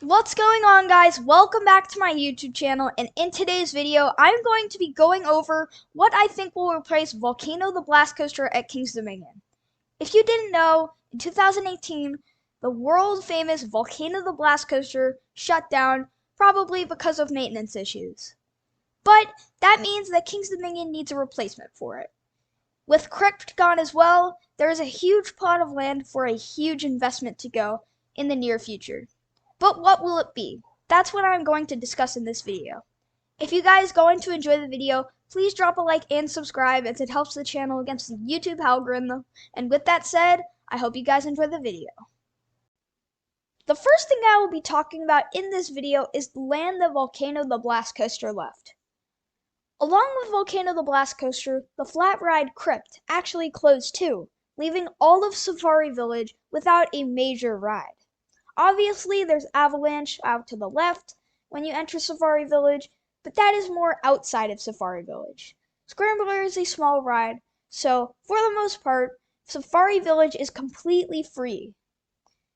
What's going on, guys? Welcome back to my YouTube channel, and in today's video I'm going to be going over what I think will replace Volcano the Blast Coaster at King's Dominion. If you didn't know, in 2018 the world famous Volcano the Blast Coaster shut down, probably because of maintenance issues. But that means that King's Dominion needs a replacement for it. With Crypt gone as well, there is a huge plot of land for a huge investment to go in the near future. But what will it be? That's what I'm going to discuss in this video. If you guys going to enjoy the video, please drop a like and subscribe as it helps the channel against the YouTube algorithm. And with that said, I hope you guys enjoy the video. The first thing I will be talking about in this video is the land that Volcano the Blast Coaster left. Along with Volcano the Blast Coaster, the flat ride Crypt actually closed too, leaving all of Safari Village without a major ride. Obviously, there's Avalanche out to the left when you enter Safari Village, but that is more outside of Safari Village. Scrambler is a small ride, so for the most part, Safari Village is completely free.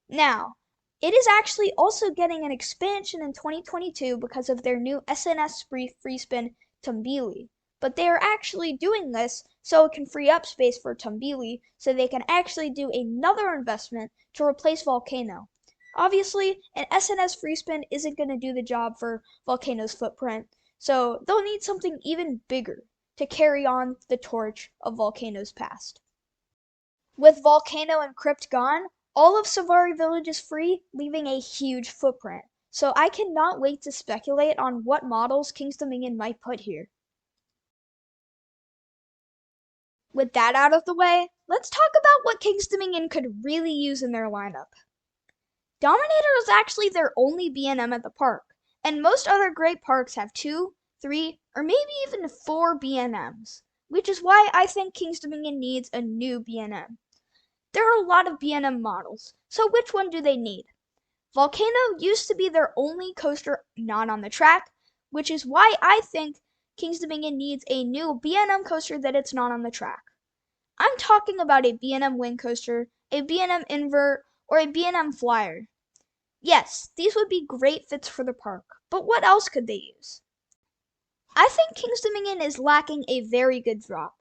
Now, it is actually also getting an expansion in 2022 because of their new SNS free spin Tumbili, but they are actually doing this so it can free up space for Tumbili so they can actually do another investment to replace Volcano. Obviously, an SNS free spin isn't going to do the job for Volcano's footprint, so they'll need something even bigger to carry on the torch of Volcano's past. With Volcano and Crypt gone, all of Safari Village is free, leaving a huge footprint, so I cannot wait to speculate on what models King's Dominion might put here. With that out of the way, let's talk about what King's Dominion could really use in their lineup. Dominator is actually their only B&M at the park, and most other great parks have 2, 3, or maybe even 4 B&Ms, which is why I think King's Dominion needs a new B&M. There are a lot of B&M models, so which one do they need? Volcano used to be their only coaster not on the track, which is why I think King's Dominion needs a new B&M coaster that it's not on the track. I'm talking about a B&M Wing Coaster, a B&M Invert, or a B&M Flyer. Yes, these would be great fits for the park, but what else could they use? I think King's Dominion is lacking a very good drop.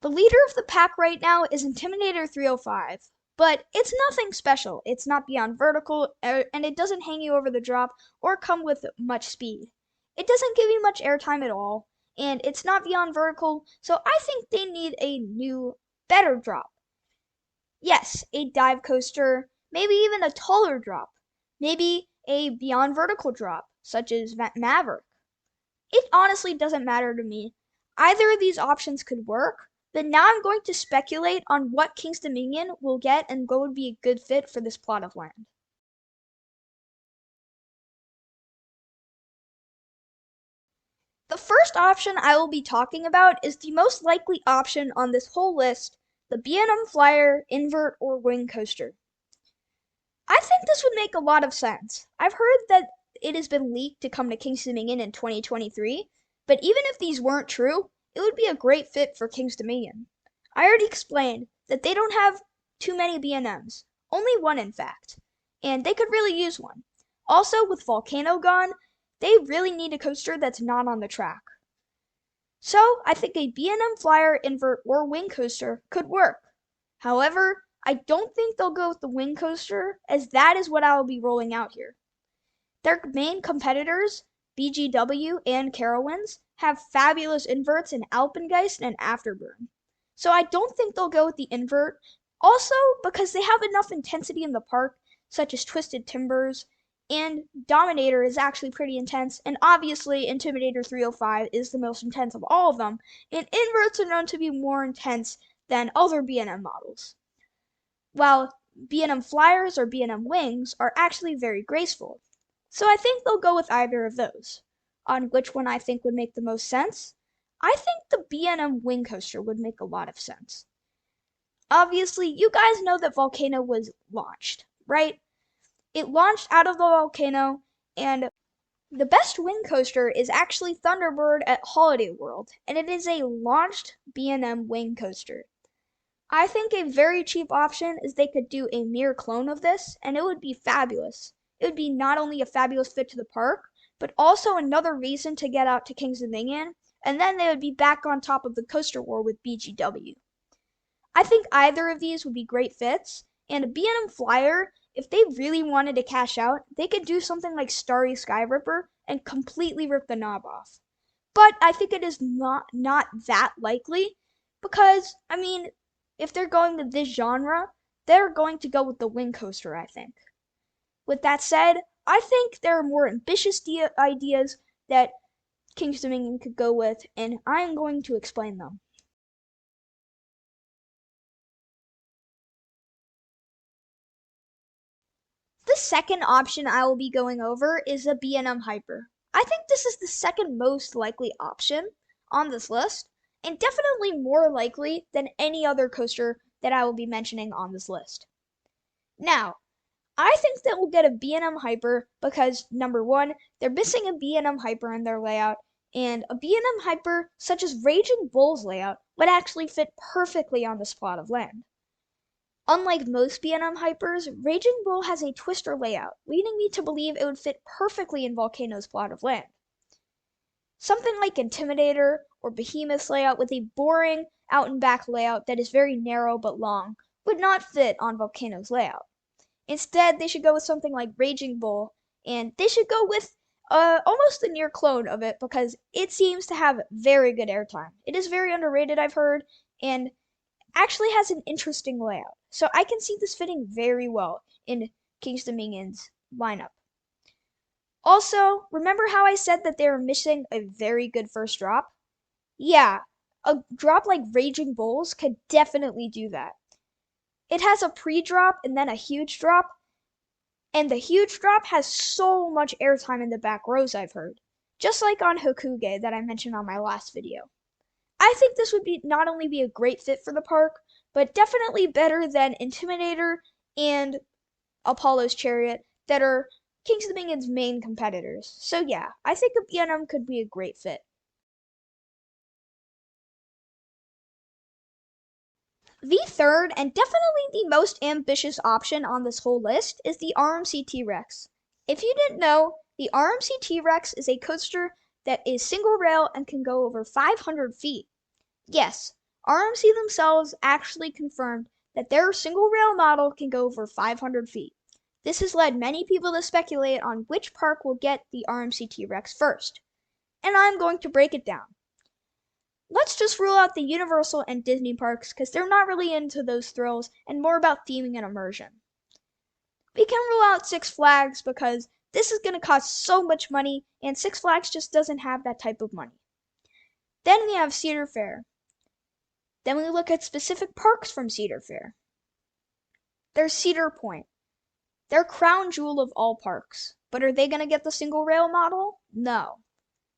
The leader of the pack right now is Intimidator 305, but it's nothing special. It's not beyond vertical, and it doesn't hang you over the drop or come with much speed. It doesn't give you much airtime at all, and it's not beyond vertical, so I think they need a new, better drop. Yes, a dive coaster, maybe even a taller drop. Maybe a beyond vertical drop, such as Maverick. It honestly doesn't matter to me. Either of these options could work, but now I'm going to speculate on what King's Dominion will get and what would be a good fit for this plot of land. The first option I will be talking about is the most likely option on this whole list, the B&M Flyer, Invert, or Wing Coaster. I think this would make a lot of sense. I've heard that it has been leaked to come to King's Dominion in 2023, but even if these weren't true, it would be a great fit for King's Dominion. I already explained that they don't have too many B&Ms, only one in fact, and they could really use one. Also, with Volcano gone, they really need a coaster that's not on the track. So, I think a B&M Flyer, Invert, or Wing Coaster could work. However, I don't think they'll go with the Wing Coaster, as that is what I will be rolling out here. Their main competitors, BGW and Carowinds, have fabulous inverts in Alpengeist and Afterburn. So I don't think they'll go with the invert, also because they have enough intensity in the park, such as Twisted Timbers, and Dominator is actually pretty intense, and obviously Intimidator 305 is the most intense of all of them, and inverts are known to be more intense than other B&M models. While B&M Flyers or B&M Wings are actually very graceful. So I think they'll go with either of those. On which one I think would make the most sense? I think the B&M Wing Coaster would make a lot of sense. Obviously, you guys know that Volcano was launched, right? It launched out of the volcano, and the best wing coaster is actually Thunderbird at Holiday World, and it is a launched B&M wing coaster. I think a very cheap option is they could do a mirror clone of this, and it would be fabulous. it would be not only a fabulous fit to the park, but also another reason to get out to Kings Dominion, and then they would be back on top of the coaster war with BGW. I think either of these would be great fits, and a B&M Flyer, if they really wanted to cash out, they could do something like Starry Sky Ripper and completely rip the knob off. But I think it is not that likely because, I mean, if they're going with this genre, they're going to go with the wing coaster, I think. With that said, I think there are more ambitious ideas that Kings Dominion could go with, and I am going to explain them. The second option I will be going over is a B&M Hyper. I think this is the second most likely option on this list, and definitely more likely than any other coaster that I will be mentioning on this list. Now, I think that we'll get a B&M Hyper because, number one, they're missing a B&M Hyper in their layout, and a B&M Hyper, such as Raging Bull's layout, would actually fit perfectly on this plot of land. Unlike most B&M Hypers, Raging Bull has a twister layout, leading me to believe it would fit perfectly in Volcano's plot of land. Something like Intimidator or Behemoth's layout with a boring out and back layout that is very narrow but long would not fit on Volcano's layout. Instead, they should go with something like Raging Bull, and they should go with almost a near clone of it because it seems to have very good airtime. It is very underrated, I've heard, and actually has an interesting layout. So I can see this fitting very well in Kings Dominion's lineup. Also, remember how I said that they were missing a very good first drop? Yeah, a drop like Raging Bulls could definitely do that. It has a pre-drop and then a huge drop, and the huge drop has so much airtime in the back rows, I've heard. Just like on Hokuge that I mentioned on my last video. I think this would be not only be a great fit for the park, but definitely better than Intimidator and Apollo's Chariot that are Kings Dominion's main competitors. So yeah, I think a B&M could be a great fit. The third, and definitely the most ambitious option on this whole list, is the RMC T-Rex. If you didn't know, the RMC T-Rex is a coaster that is single rail and can go over 500 feet. Yes, RMC themselves actually confirmed that their single rail model can go over 500 feet. This has led many people to speculate on which park will get the RMC T-Rex first, and I'm going to break it down. Let's just rule out the Universal and Disney parks because they're not really into those thrills and more about theming and immersion. We can rule out Six Flags because this is going to cost so much money and Six Flags just doesn't have that type of money. Then we have Cedar Fair. Then we look at specific parks from Cedar Fair. There's Cedar Point. They're crown jewel of all parks. But are they going to get the single rail model? No.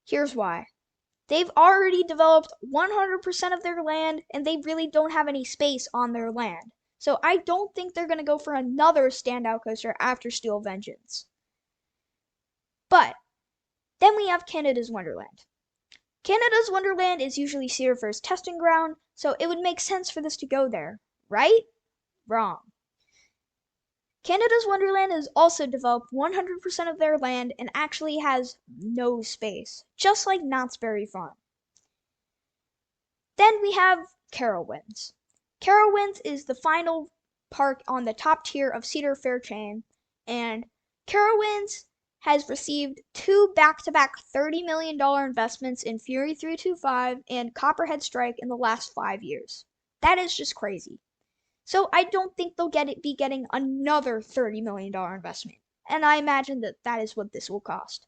Here's why. They've already developed 100% of their land and they really don't have any space on their land. So I don't think they're going to go for another standout coaster after Steel Vengeance. But then we have Canada's Wonderland. Canada's Wonderland is usually Cedar Fair's testing ground, so it would make sense for this to go there, right? Wrong. Canada's Wonderland has also developed 100% of their land and actually has no space, just like Knott's Berry Farm. Then we have Carowinds. Carowinds is the final park on the top tier of Cedar Fair chain, and Carowinds has received two back-to-back $30 million investments in Fury 325 and Copperhead Strike in the last 5 years. That is just crazy. So I don't think they'll be getting another $30 million investment, and I imagine that is what this will cost.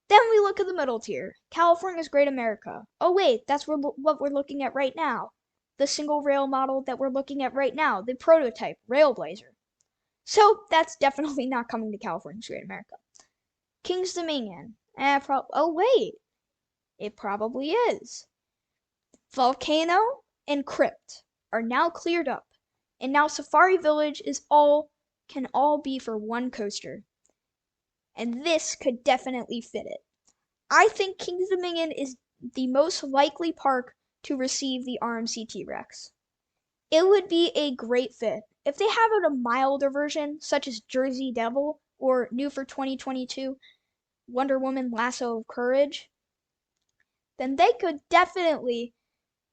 Then we look at the middle tier, California's Great America. Oh wait, that's what we're looking at right now. The single rail model that we're looking at right now, the prototype, Railblazer. So that's definitely not coming to California's Great America. Kings Dominion. Oh wait, it probably is. Volcano and Crypt are now cleared up, and now Safari Village can all be for one coaster. And this could definitely fit it. I think Kings Dominion is the most likely park to receive the RMC T-Rex. It would be a great fit. If they have a milder version, such as Jersey Devil or new for 2022, Wonder Woman Lasso of Courage, then they could definitely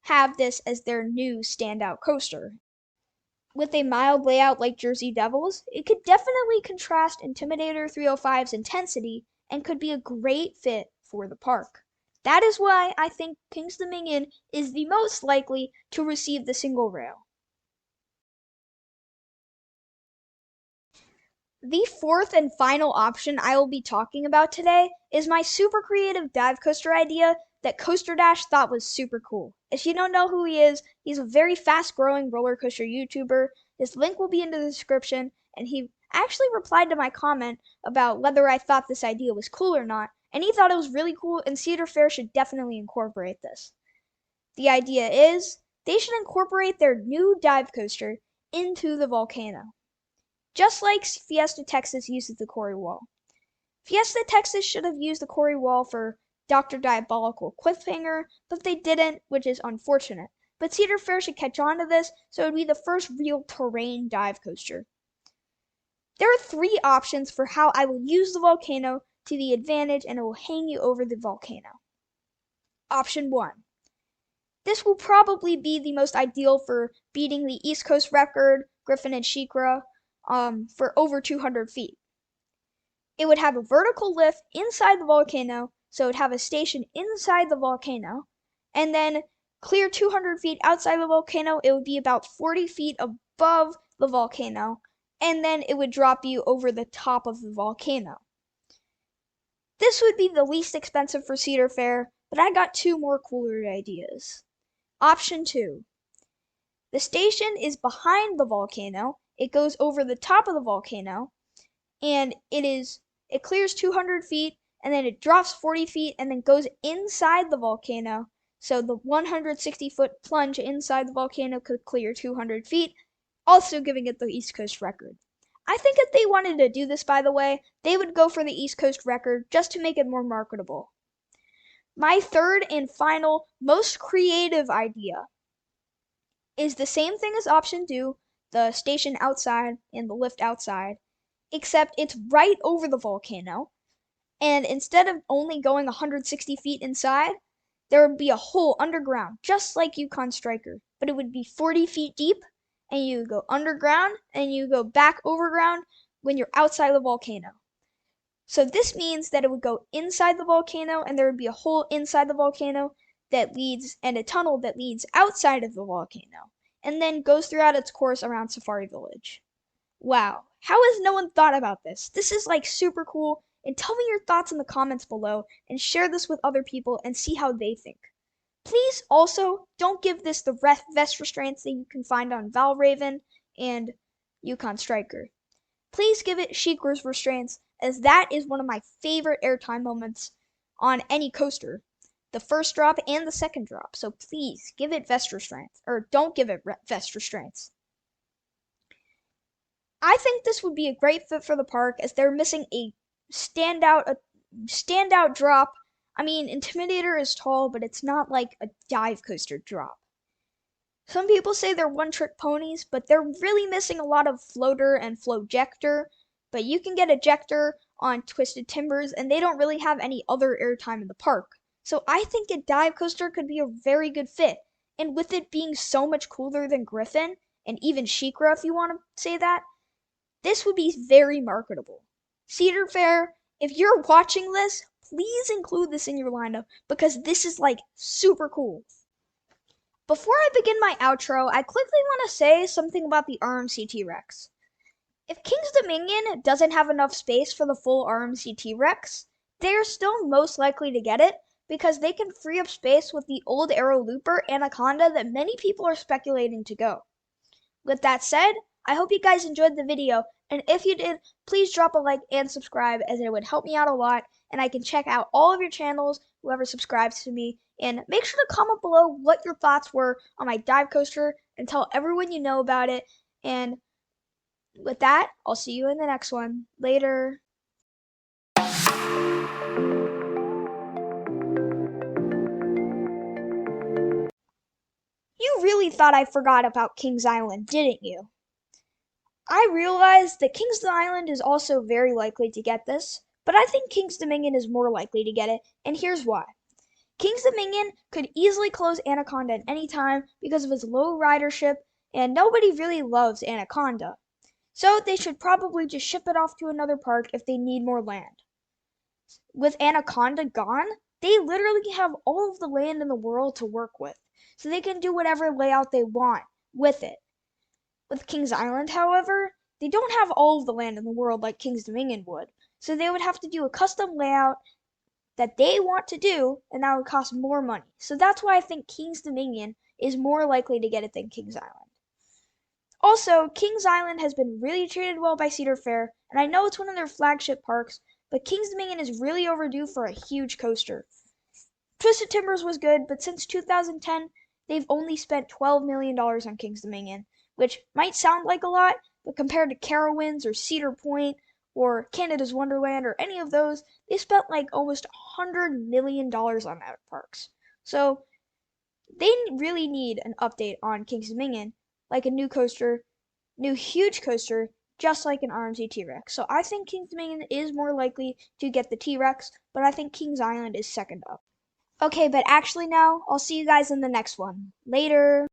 have this as their new standout coaster. With a mild layout like Jersey Devils, it could definitely contrast Intimidator 305's intensity and could be a great fit for the park. That is why I think King's Dominion is the most likely to receive the single rail. The fourth and final option I will be talking about today is my super creative dive coaster idea that Coaster Dash thought was super cool. If you don't know who he is, he's a very fast growing roller coaster YouTuber. His link will be in the description, and he actually replied to my comment about whether I thought this idea was cool or not, and he thought it was really cool and Cedar Fair should definitely incorporate this. The idea is they should incorporate their new dive coaster into the Volcano, just like Fiesta Texas uses the Quarry Wall. Fiesta Texas should have used the Quarry Wall for Dr. Diabolical Cliffhanger, but they didn't, which is unfortunate. But Cedar Fair should catch on to this, so it would be the first real terrain dive coaster. There are three options for how I will use the volcano to the advantage, and it will hang you over the volcano. Option 1. This will probably be the most ideal for beating the East Coast record, Griffin and SheiKra, for over 200 feet. It would have a vertical lift inside the volcano, so it would have a station inside the volcano, and then clear 200 feet outside the volcano, it would be about 40 feet above the volcano, and then it would drop you over the top of the volcano. This would be the least expensive for Cedar Fair, but I got two more cooler ideas. Option 2. The station is behind the volcano. It goes over the top of the volcano, and it clears 200 feet, and then it drops 40 feet, and then goes inside the volcano. So the 160-foot plunge inside the volcano could clear 200 feet, also giving it the East Coast record. I think if they wanted to do this, by the way, they would go for the East Coast record just to make it more marketable. My third and final, most creative idea is the same thing as option 2, the station outside and the lift outside, except it's right over the volcano, and instead of only going 160 feet inside, there would be a hole underground, just like Yukon Striker, but it would be 40 feet deep, and you would go underground, and you go back overground when you're outside the volcano. So this means that it would go inside the volcano, and there would be a hole inside the volcano that leads, and a tunnel that leads outside of the volcano, and then goes throughout its course around Safari Village. Wow, how has no one thought about this? This is like super cool, and tell me your thoughts in the comments below, and share this with other people and see how they think. Please also don't give this the vest restraints that you can find on Valraven and Yukon Striker. Please give it SheiKra's restraints, as that is one of my favorite airtime moments on any coaster. The first drop and the second drop, so please give it vest restraints, or don't give it vest restraints. I think this would be a great fit for the park, as they're missing a standout drop. I mean, Intimidator is tall, but it's not like a dive coaster drop. Some people say they're one-trick ponies, but they're really missing a lot of floater and flowjector. But you can get ejector on Twisted Timbers, and they don't really have any other airtime in the park. So I think a dive coaster could be a very good fit. And with it being so much cooler than Griffin, and even SheiKra if you want to say that, this would be very marketable. Cedar Fair, if you're watching this, please include this in your lineup, because this is like super cool. Before I begin my outro, I quickly want to say something about the RMC T-Rex. If King's Dominion doesn't have enough space for the full RMC T-Rex, they are still most likely to get it, because they can free up space with the old Aero Looper Anaconda that many people are speculating to go. With that said, I hope you guys enjoyed the video, and if you did, please drop a like and subscribe, as it would help me out a lot, and I can check out all of your channels, whoever subscribes to me, and make sure to comment below what your thoughts were on my dive coaster, and tell everyone you know about it, and with that, I'll see you in the next one. Later. You really thought I forgot about Kings Island, didn't you? I realize that King's Island is also very likely to get this, but I think King's Dominion is more likely to get it, and here's why. King's Dominion could easily close Anaconda at any time because of its low ridership, and nobody really loves Anaconda. So they should probably just ship it off to another park if they need more land. With Anaconda gone, they literally have all of the land in the world to work with, so they can do whatever layout they want with it. With King's Island, however, they don't have all of the land in the world like King's Dominion would, so they would have to do a custom layout that they want to do, and that would cost more money. So that's why I think King's Dominion is more likely to get it than King's Island. Also, Kings Island has been really treated well by Cedar Fair, and I know it's one of their flagship parks, but Kings Dominion is really overdue for a huge coaster. Twisted Timbers was good, but since 2010, they've only spent $12 million on Kings Dominion, which might sound like a lot, but compared to Carowinds or Cedar Point or Canada's Wonderland or any of those, they spent like almost $100 million on that parks. So they really need an update on Kings Dominion, like a new coaster, new huge coaster, just like an RMC T-Rex. So I think Kings Dominion is more likely to get the T-Rex, but I think Kings Island is second up. Okay, but actually now, I'll see you guys in the next one. Later!